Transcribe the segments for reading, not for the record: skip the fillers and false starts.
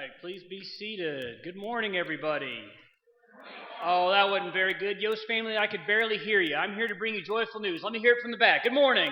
right, please be seated. Good morning, everybody. Oh, that wasn't very good. Yost family, I could barely hear you. I'm here to bring you joyful news. Let me hear it from the back. Good morning.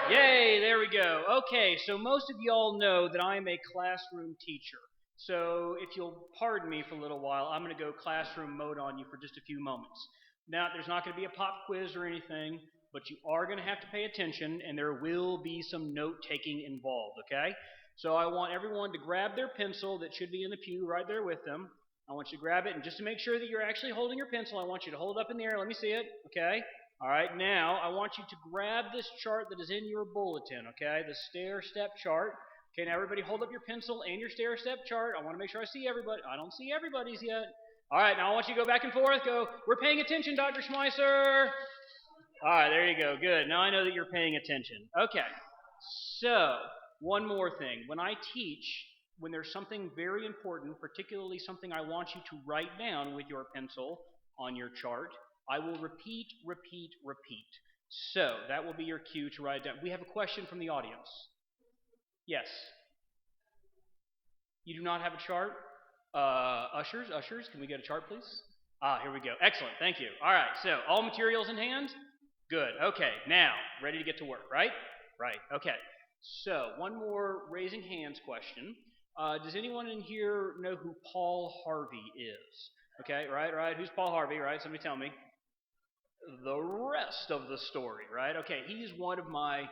Yay, there we go. Okay, so most of you all know that I am a classroom teacher. So if you'll pardon me for a little while, I'm going to go classroom mode on you for just a few moments. Now, there's not going to be a pop quiz or anything, but you are going to have to pay attention, and there will be some note-taking involved, okay? So I want everyone to grab their pencil that should be in the pew right there with them. I want you to grab it, and just to make sure that you're actually holding your pencil, I want you to hold it up in the air. Let me see it, okay? All right, now I want you to grab this chart that is in your bulletin, okay? The stair-step chart. Okay, now everybody hold up your pencil and your stair-step chart. I want to make sure I see everybody. I don't see everybody's yet. All right, now I want you to go back and forth. Go, we're paying attention, Dr. Schmeisser. All right, there you go. Good. Now I know that you're paying attention. Okay, so one more thing. When I teach, when there's something very important, particularly something I want you to write down with your pencil on your chart, I will repeat, repeat, repeat. So that will be your cue to write it down. We have a question from the audience. Yes. You do not have a chart? Ushers, can we get a chart, please? Here we go. Excellent. Thank you. All right. So all materials in hand? Good. Okay. Now, ready to get to work, right? Right. Okay. So one more raising hands question. Does anyone in here know who Paul Harvey is? Okay. Right. Who's Paul Harvey? Right. Somebody tell me. The rest of the story, right? Okay. He's one of my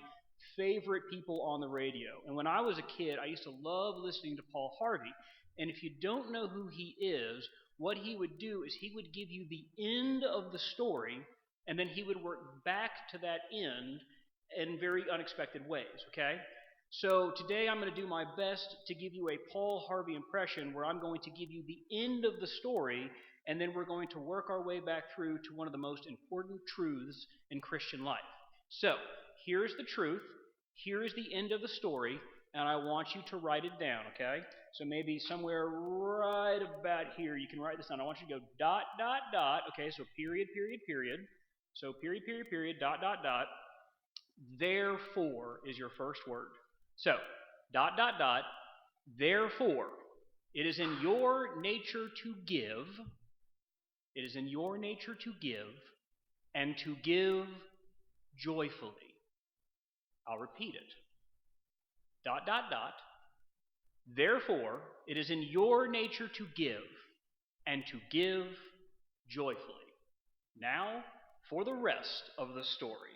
favorite people on the radio. And when I was a kid, I used to love listening to Paul Harvey. And if you don't know who he is, what he would do is he would give you the end of the story, and then he would work back to that end in very unexpected ways, okay? So today I'm going to do my best to give you a Paul Harvey impression where I'm going to give you the end of the story, and then we're going to work our way back through to one of the most important truths in Christian life. So, here's the truth, here is the end of the story, and I want you to write it down, okay? So maybe somewhere right about here you can write this down. I want you to go dot, dot, dot, okay, so period, period, period. So period, period, period, dot, dot, dot. Therefore is your first word. So, dot, dot, dot, therefore, it is in your nature to give, it is in your nature to give, and to give joyfully. I'll repeat it. Dot, dot, dot. Therefore, it is in your nature to give, and to give joyfully. Now, for the rest of the story.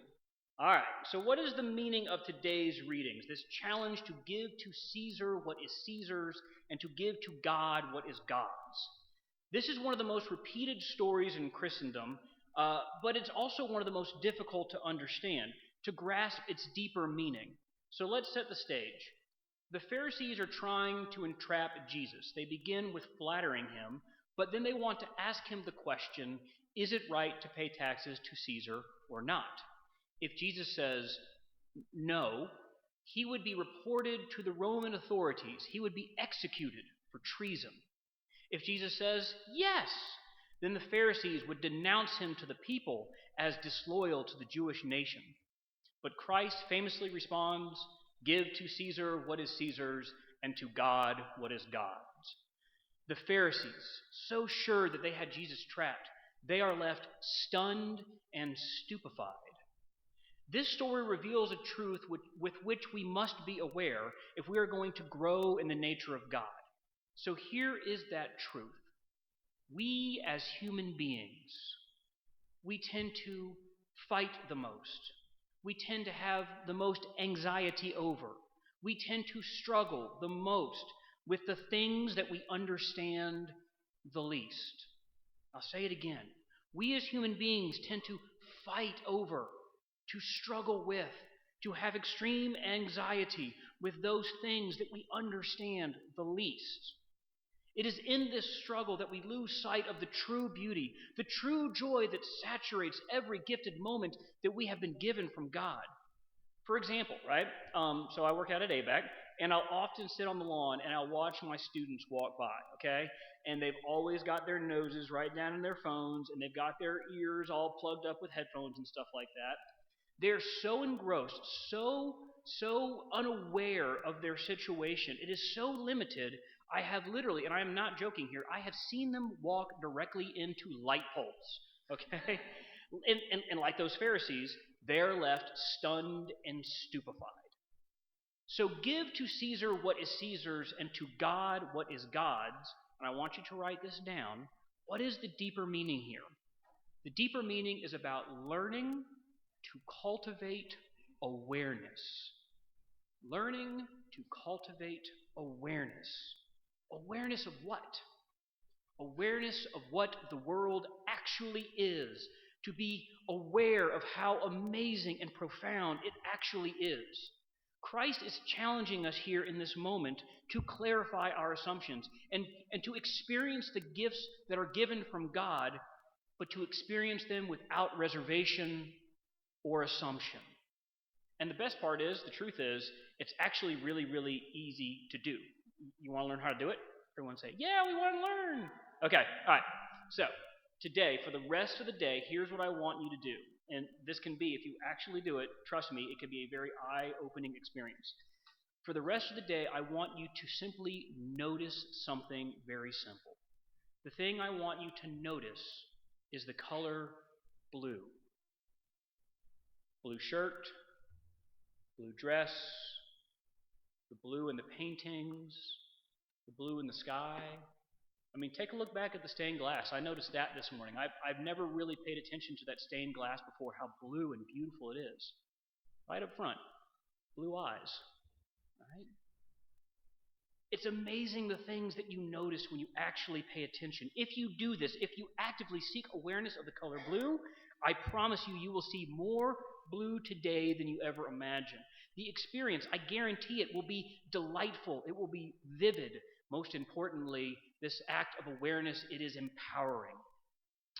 All right, so what is the meaning of today's readings? This challenge to give to Caesar what is Caesar's, and to give to God what is God's. This is one of the most repeated stories in Christendom, but it's also one of the most difficult to understand, to grasp its deeper meaning. So let's set the stage. The Pharisees are trying to entrap Jesus. They begin with flattering him, but then they want to ask him the question, is it right to pay taxes to Caesar or not? If Jesus says no, he would be reported to the Roman authorities. He would be executed for treason. If Jesus says yes, then the Pharisees would denounce him to the people as disloyal to the Jewish nation. But Christ famously responds, give to Caesar what is Caesar's, and to God what is God's. The Pharisees, so sure that they had Jesus trapped, they are left stunned and stupefied. This story reveals a truth with which we must be aware if we are going to grow in the nature of God. So here is that truth. We as human beings, we tend to fight the most. We tend to have the most anxiety over. We tend to struggle the most with the things that we understand the least. I'll say it again. We as human beings tend to fight over, to struggle with, to have extreme anxiety with those things that we understand the least. It is in this struggle that we lose sight of the true beauty, the true joy that saturates every gifted moment that we have been given from God. For example, right, so I work out at ABAC, and I'll often sit on the lawn and I'll watch my students walk by, okay? And they've always got their noses right down in their phones, and they've got their ears all plugged up with headphones and stuff like that. They're so engrossed, so unaware of their situation. It is so limited, I have literally, and I am not joking here, I have seen them walk directly into light poles, okay? And like those Pharisees, they're left stunned and stupefied. So give to Caesar what is Caesar's and to God what is God's. And I want you to write this down. What is the deeper meaning here? The deeper meaning is about learning to cultivate awareness. Learning to cultivate awareness. Awareness of what? Awareness of what the world actually is. To be aware of how amazing and profound it actually is. Christ is challenging us here in this moment to clarify our assumptions and to experience the gifts that are given from God, but to experience them without reservation or assumption. And the best part is, the truth is, it's actually really, really easy to do. You want to learn how to do it? Everyone say, yeah, we want to learn. Okay, all right. So, today, for the rest of the day, here's what I want you to do. And this can be, if you actually do it, trust me, it can be a very eye-opening experience. For the rest of the day, I want you to simply notice something very simple. The thing I want you to notice is the color blue. Blue shirt, blue dress, the blue in the paintings, the blue in the sky. I mean, take a look back at the stained glass. I noticed that this morning. I've never really paid attention to that stained glass before, how blue and beautiful it is. Right up front, blue eyes. Right? It's amazing the things that you notice when you actually pay attention. If you do this, if you actively seek awareness of the color blue, I promise you, you will see more blue today than you ever imagined. The experience, I guarantee it, will be delightful. It will be vivid. Most importantly, this act of awareness, it is empowering.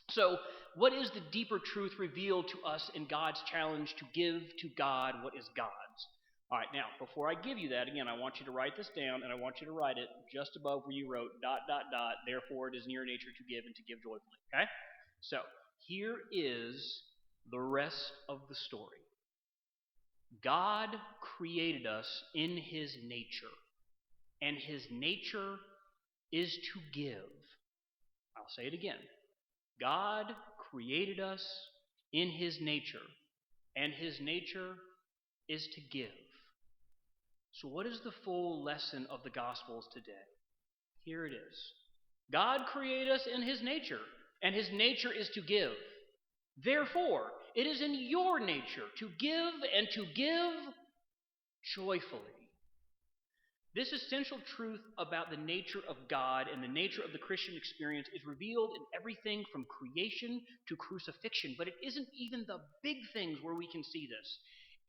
So, what is the deeper truth revealed to us in God's challenge to give to God what is God's? All right, now, before I give you that, again, I want you to write this down, and I want you to write it just above where you wrote ... Therefore it is in your nature to give and to give joyfully, okay? So, here is the rest of the story. God created us in His nature, and His nature is to give. I'll say it again. God created us in His nature, and His nature is to give. So what is the full lesson of the Gospels today? Here it is. God created us in His nature, and His nature is to give. Therefore, it is in your nature to give and to give joyfully. This essential truth about the nature of God and the nature of the Christian experience is revealed in everything from creation to crucifixion, but it isn't even the big things where we can see this.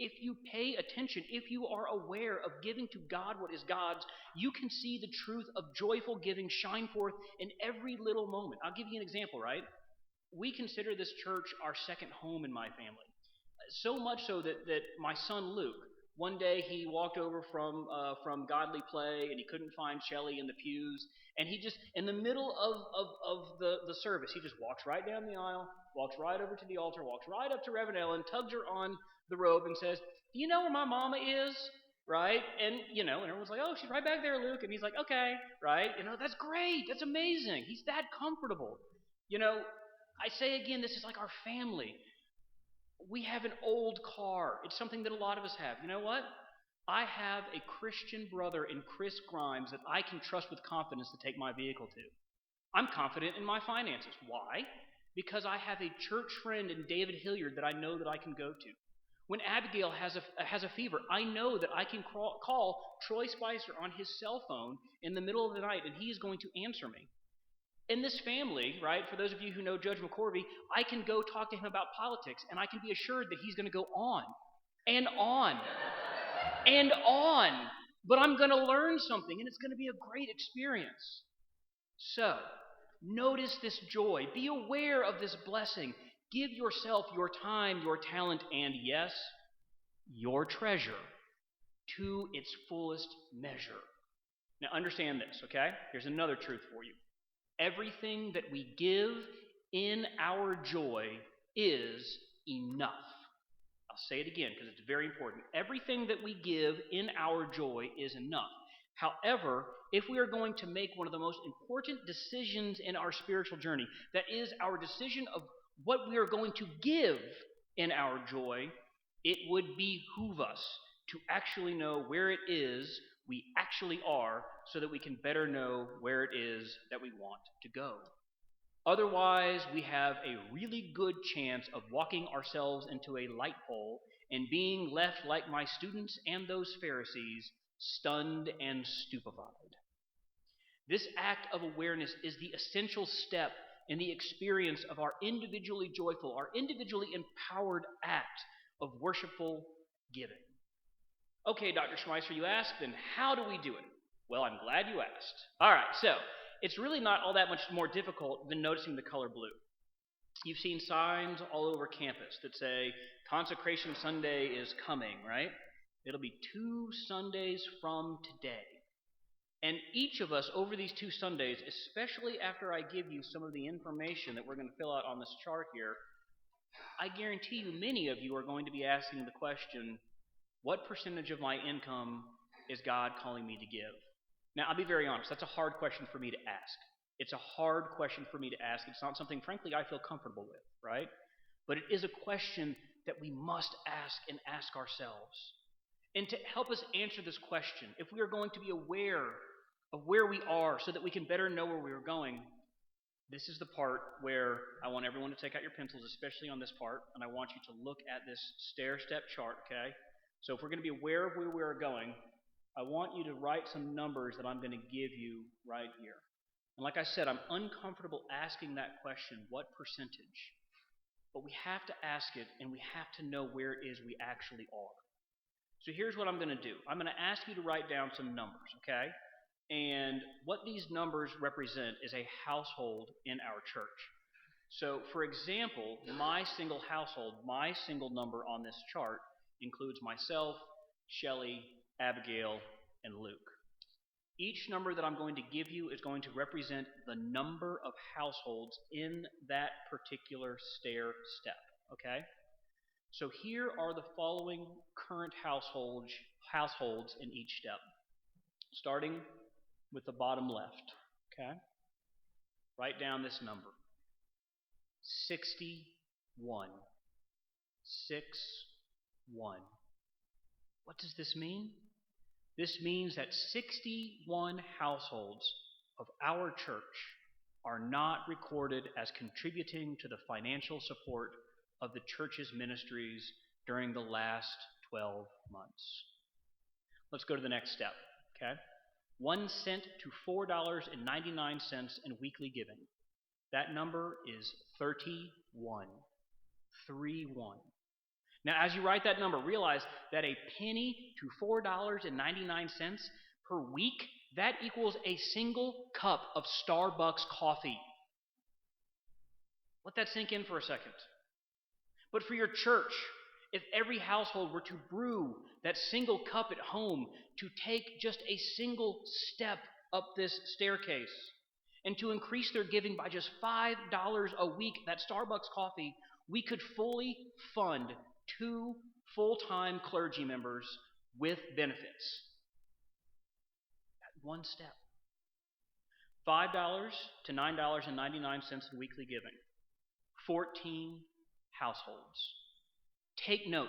If you pay attention, if you are aware of giving to God what is God's, you can see the truth of joyful giving shine forth in every little moment. I'll give you an example, right? We consider this church our second home in my family. So much so that my son Luke, one day he walked over from Godly Play and he couldn't find Shelley in the pews, and he just, in the middle of the service, he just walks right down the aisle, walks right over to the altar, walks right up to Reverend Ellen, tugs her on the robe and says, "Do you know where my mama is?" Right? And, and everyone's like, "Oh, she's right back there, Luke." And he's like, "Okay," right? That's great. That's amazing. He's that comfortable. I say again, this is like our family. We have an old car. It's something that a lot of us have. You know what? I have a Christian brother in Chris Grimes that I can trust with confidence to take my vehicle to. I'm confident in my finances. Why? Because I have a church friend in David Hilliard that I know that I can go to. When Abigail has a fever, I know that I can call Troy Spicer on his cell phone in the middle of the night, and he is going to answer me. In this family, right, for those of you who know Judge McCorvey, I can go talk to him about politics, and I can be assured that he's going to go on and on and on. But I'm going to learn something, and it's going to be a great experience. So, notice this joy. Be aware of this blessing. Give yourself your time, your talent, and yes, your treasure to its fullest measure. Now, understand this, okay? Here's another truth for you. Everything that we give in our joy is enough. I'll say it again because it's very important. Everything that we give in our joy is enough. However, if we are going to make one of the most important decisions in our spiritual journey, that is our decision of what we are going to give in our joy, it would behoove us to actually know where it is we actually are so that we can better know where it is that we want to go. Otherwise, we have a really good chance of walking ourselves into a light pole and being left like my students and those Pharisees, stunned and stupefied. This act of awareness is the essential step in the experience of our individually joyful, our individually empowered act of worshipful giving. Okay, Dr. Schmeisser, you asked, then how do we do it? Well, I'm glad you asked. All right, so it's really not all that much more difficult than noticing the color blue. You've seen signs all over campus that say Consecration Sunday is coming, right? It'll be 2 Sundays from today. And each of us over these 2 Sundays, especially after I give you some of the information that we're going to fill out on this chart here, I guarantee you many of you are going to be asking the question, what percentage of my income is God calling me to give? Now, I'll be very honest, that's a hard question for me to ask. It's a hard question for me to ask. It's not something, frankly, I feel comfortable with, right? But it is a question that we must ask and ask ourselves. And to help us answer this question, if we are going to be aware of where we are so that we can better know where we are going, this is the part where I want everyone to take out your pencils, especially on this part, and I want you to look at this stair-step chart, okay? So if we're going to be aware of where we are going, I want you to write some numbers that I'm going to give you right here. And like I said, I'm uncomfortable asking that question, what percentage? But we have to ask it, and we have to know where it is we actually are. So here's what I'm going to do. I'm going to ask you to write down some numbers, okay? And what these numbers represent is a household in our church. So, for example, my single household, my single number on this chart includes myself, Shelley, Abigail, and Luke. Each number that I'm going to give you is going to represent the number of households in that particular stair step, okay? So here are the following current households in each step, starting with the bottom left, okay? Write down this number, 61. 61. What does this mean? This means that 61 households of our church are not recorded as contributing to the financial support of the church's ministries during the last 12 months. Let's go to the next step, okay? 1 cent to $4.99 in weekly giving. That number is 31. 31. Now, as you write that number, realize that a penny to $4.99 per week, that equals a single cup of Starbucks coffee. Let that sink in for a second. But for your church, if every household were to brew that single cup at home to take just a single step up this staircase and to increase their giving by just $5 a week, that Starbucks coffee, we could fully fund 2 full-time clergy members with benefits. That one step. $5 to $9.99 in weekly giving. 14 households. Take note,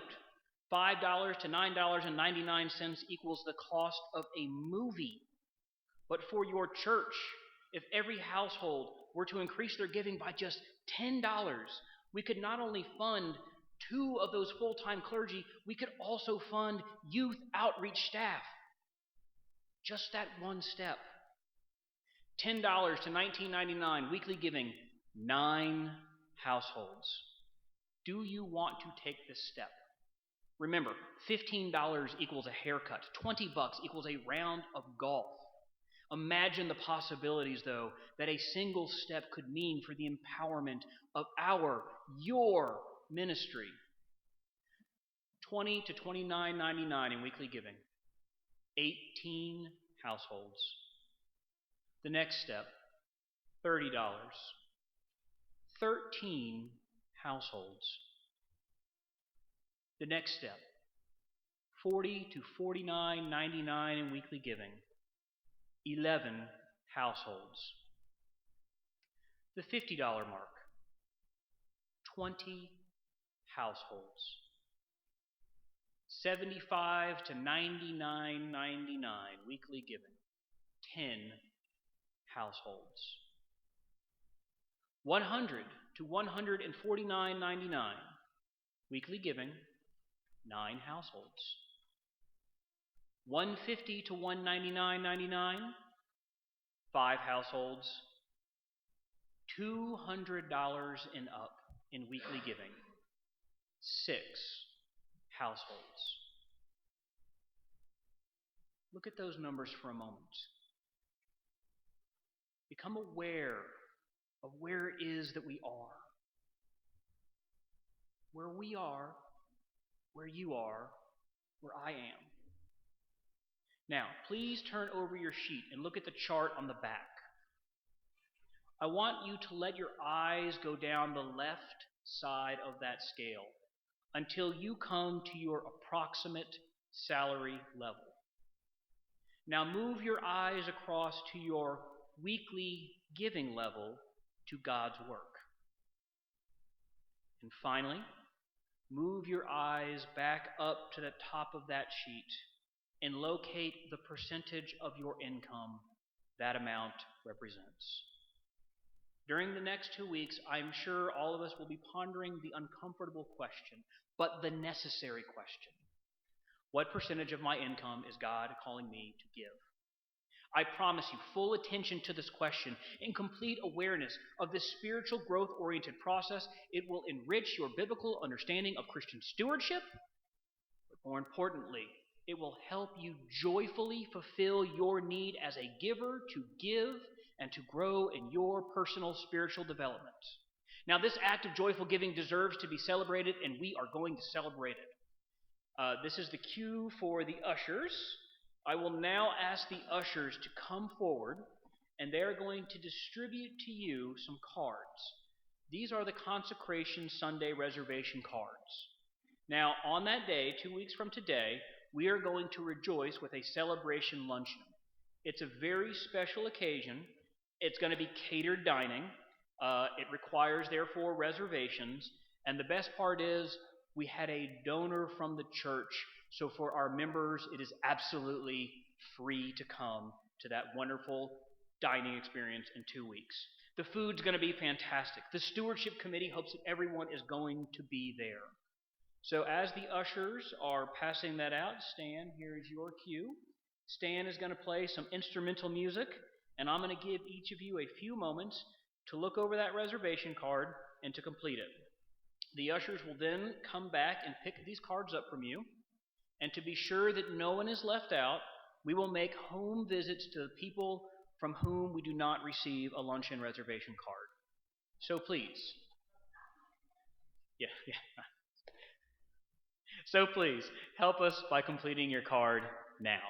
$5 to $9.99 equals the cost of a movie. But for your church, if every household were to increase their giving by just $10, we could not only fund 2 of those full-time clergy, we could also fund youth outreach staff. Just that one step. $10 to $19.99 weekly giving, 9 households. Do you want to take this step? Remember, $15 equals a haircut. $20 equals a round of golf. Imagine the possibilities, though, that a single step could mean for the empowerment of your ministry. $20 to $29.99 in weekly giving. 18 households. The next step, $30. 13 households. The next step, $40 to $49.99 in weekly giving. 11 households. The $50 mark, 20 households. 75 to 99.99 weekly giving, 10 households. 100 to 149.99 weekly giving, 9 households. 150 to 199.99, 5 households. $200 and up in weekly giving, 6 households. Look at those numbers for a moment. Become aware of where it is that we are. Where we are, where you are, where I am. Now, please turn over your sheet and look at the chart on the back. I want you to let your eyes go down the left side of that scale until you come to your approximate salary level. Now move your eyes across to your weekly giving level to God's work. And finally, move your eyes back up to the top of that sheet and locate the percentage of your income that amount represents. During the next 2 weeks, I'm sure all of us will be pondering the uncomfortable question, but the necessary question. What percentage of my income is God calling me to give? I promise you full attention to this question and complete awareness of this spiritual growth-oriented process. It will enrich your biblical understanding of Christian stewardship, but more importantly, it will help you joyfully fulfill your need as a giver to give and to grow in your personal spiritual development. Now, this act of joyful giving deserves to be celebrated, and we are going to celebrate it. This is the cue for the ushers. I will now ask the ushers to come forward, and they're going to distribute to you some cards. These are the Consecration Sunday reservation cards. Now, on that day, 2 weeks from today, we are going to rejoice with a celebration luncheon. It's a very special occasion. It's going to be catered dining. It requires, therefore, reservations. And the best part is we had a donor from the church. So for our members, it is absolutely free to come to that wonderful dining experience in 2 weeks. The food's going to be fantastic. The Stewardship Committee hopes that everyone is going to be there. So as the ushers are passing that out, Stan, here is your cue. Stan is going to play some instrumental music, and I'm going to give each of you a few moments to look over that reservation card and to complete it. The ushers will then come back and pick these cards up from you. And to be sure that no one is left out, we will make home visits to the people from whom we do not receive a luncheon reservation card. So please. Yeah. So please, help us by completing your card now.